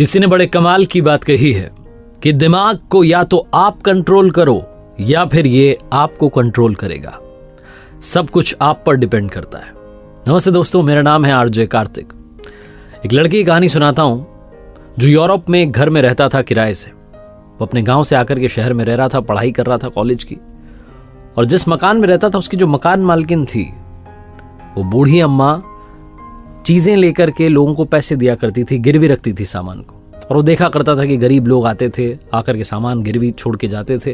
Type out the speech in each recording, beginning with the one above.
किसी ने बड़े कमाल की बात कही है कि दिमाग को या तो आप कंट्रोल करो या फिर ये आपको कंट्रोल करेगा। सब कुछ आप पर डिपेंड करता है। नमस्ते दोस्तों, मेरा नाम है आरजे कार्तिक। एक लड़के की कहानी सुनाता हूं जो यूरोप में एक घर में रहता था किराए से। वो अपने गांव से आकर के शहर में रह रहा था, पढ़ाई कर रहा था कॉलेज की। और जिस मकान में रहता था उसकी जो मकान मालकिन थी वो बूढ़ी अम्मा चीजें लेकर के लोगों को पैसे दिया करती थी, गिरवी रखती थी सामान को। और वो देखा करता था कि गरीब लोग आते थे, आकर के सामान गिरवी छोड़ के जाते थे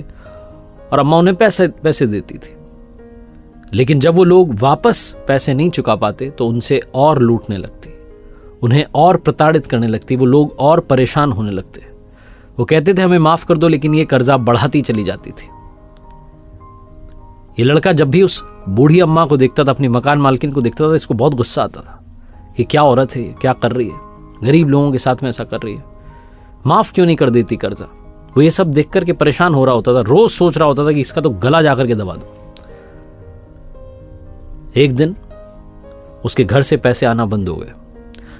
और अम्मा उन्हें पैसे देती थी। लेकिन जब वो लोग वापस पैसे नहीं चुका पाते तो उनसे और लूटने लगती, उन्हें और प्रताड़ित करने लगती, वो लोग और परेशान होने लगते। वो कहते थे हमें माफ कर दो, लेकिन ये कर्जा बढ़ाती चली जाती थी। ये लड़का जब भी उस बूढ़ी अम्मा को देखता था, अपनी मकान मालकिन को देखता था, इसको बहुत गुस्सा आता था कि क्या औरत है, क्या कर रही है, गरीब लोगों के साथ में ऐसा कर रही है, माफ क्यों नहीं कर देती कर्जा। वो ये सब देख करके परेशान हो रहा होता था, रोज सोच रहा होता था कि इसका तो गला जाकर के दबा दो। एक दिन उसके घर से पैसे आना बंद हो गए,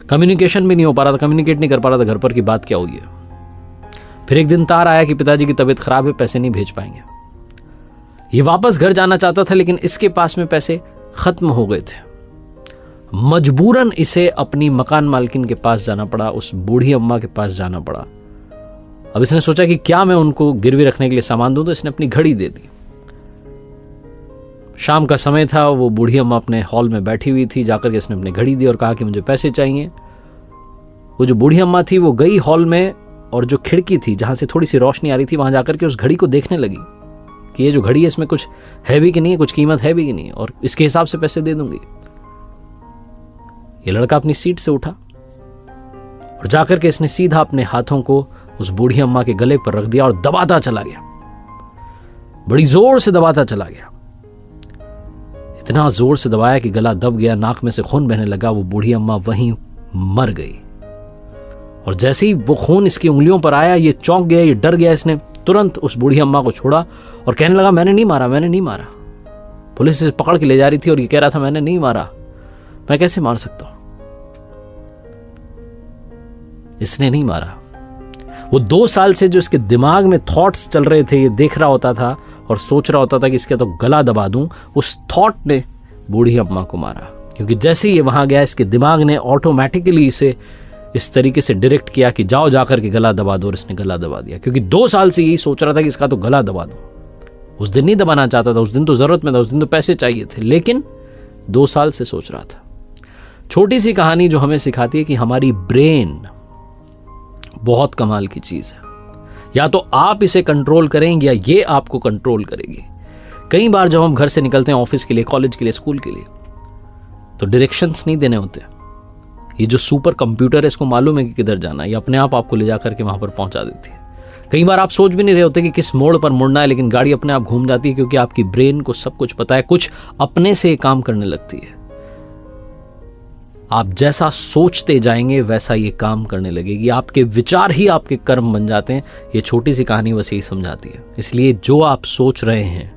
कम्युनिकेशन भी नहीं हो पा रहा था, कम्युनिकेट नहीं कर पा रहा था घर पर कि बात क्या हुई है। फिर एक दिन तार आया कि पिताजी की तबीयत खराब है, पैसे नहीं भेज पाएंगे। ये वापस घर जाना चाहता था लेकिन इसके पास में पैसे खत्म हो गए थे। मजबूरन इसे अपनी मकान मालकिन के पास जाना पड़ा, उस बूढ़ी अम्मा के पास जाना पड़ा। अब इसने सोचा कि क्या मैं उनको गिरवी रखने के लिए सामान दूं, तो इसने अपनी घड़ी दे दी। शाम का समय था, वो बूढ़ी अम्मा अपने हॉल में बैठी हुई थी। जाकर के इसने अपनी घड़ी दी और कहा कि मुझे पैसे चाहिए। वो जो बूढ़ी अम्मा थी वो गई हॉल में और जो खिड़की थी जहां से थोड़ी सी रोशनी आ रही थी वहां जाकर के उस घड़ी को देखने लगी कि ये जो घड़ी है इसमें कुछ है भी कि नहीं है, कुछ कीमत है भी कि नहीं, और इसके हिसाब से पैसे दे दूंगी। ये लड़का अपनी सीट से उठा और जाकर के इसने सीधा अपने हाथों को उस बूढ़ी अम्मा के गले पर रख दिया और दबाता चला गया, बड़ी जोर से दबाता चला गया। इतना जोर से दबाया कि गला दब गया, नाक में से खून बहने लगा। वो बूढ़ी अम्मा वहीं मर गई। और जैसे ही वो खून इसकी उंगलियों पर आया, ये चौंक गया, ये डर गया। इसने तुरंत उस बूढ़ी अम्मा को छोड़ा और कहने लगा मैंने नहीं मारा, मैंने नहीं मारा। पुलिस इसे पकड़ के ले जा रही थी और ये कह रहा था मैंने नहीं मारा, मैं कैसे मार सकता हूं। इसने नहीं मारा। वो 2 साल से जो इसके दिमाग में थॉट्स चल रहे थे, ये देख रहा होता था और सोच रहा होता था कि इसका तो गला दबा दूं, उस थॉट ने बूढ़ी अम्मा को मारा। क्योंकि जैसे ही ये वहां गया, इसके दिमाग ने ऑटोमेटिकली इसे इस तरीके से डायरेक्ट किया कि जाओ जाकर के गला दबा दो, और इसने गला दबा दिया। क्योंकि 2 साल से यही सोच रहा था कि इसका तो गला दबा दो। उस दिन नहीं दबाना चाहता था, उस दिन तो जरूरत में था, उस दिन तो पैसे चाहिए थे, लेकिन 2 साल से सोच रहा था। छोटी सी कहानी जो हमें सिखाती है कि हमारी ब्रेन बहुत कमाल की चीज है। या तो आप इसे कंट्रोल करें या ये आपको कंट्रोल करेगी। कई बार जब हम घर से निकलते हैं ऑफिस के लिए, कॉलेज के लिए, स्कूल के लिए, तो डायरेक्शंस नहीं देने होते। ये जो सुपर कंप्यूटर है इसको मालूम है कि किधर जाना है, ये अपने आप आपको ले जाकर के वहां पर पहुंचा देती है। कई बार आप सोच भी नहीं रहे होते कि किस मोड़ पर मुड़ना है, लेकिन गाड़ी अपने आप घूम जाती है क्योंकि आपकी ब्रेन को सब कुछ पता है। कुछ अपने से काम करने लगती है। आप जैसा सोचते जाएंगे वैसा ये काम करने लगेगी। आपके विचार ही आपके कर्म बन जाते हैं। ये छोटी सी कहानी बस यही समझाती है। इसलिए जो आप सोच रहे हैं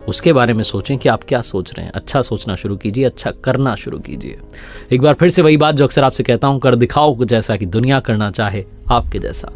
उसके बारे में सोचें कि आप क्या सोच रहे हैं। अच्छा सोचना शुरू कीजिए, अच्छा करना शुरू कीजिए। एक बार फिर से वही बात जो अक्सर आपसे कहता हूं, कर दिखाओ कुछ ऐसा कि दुनिया करना चाहे आपके जैसा।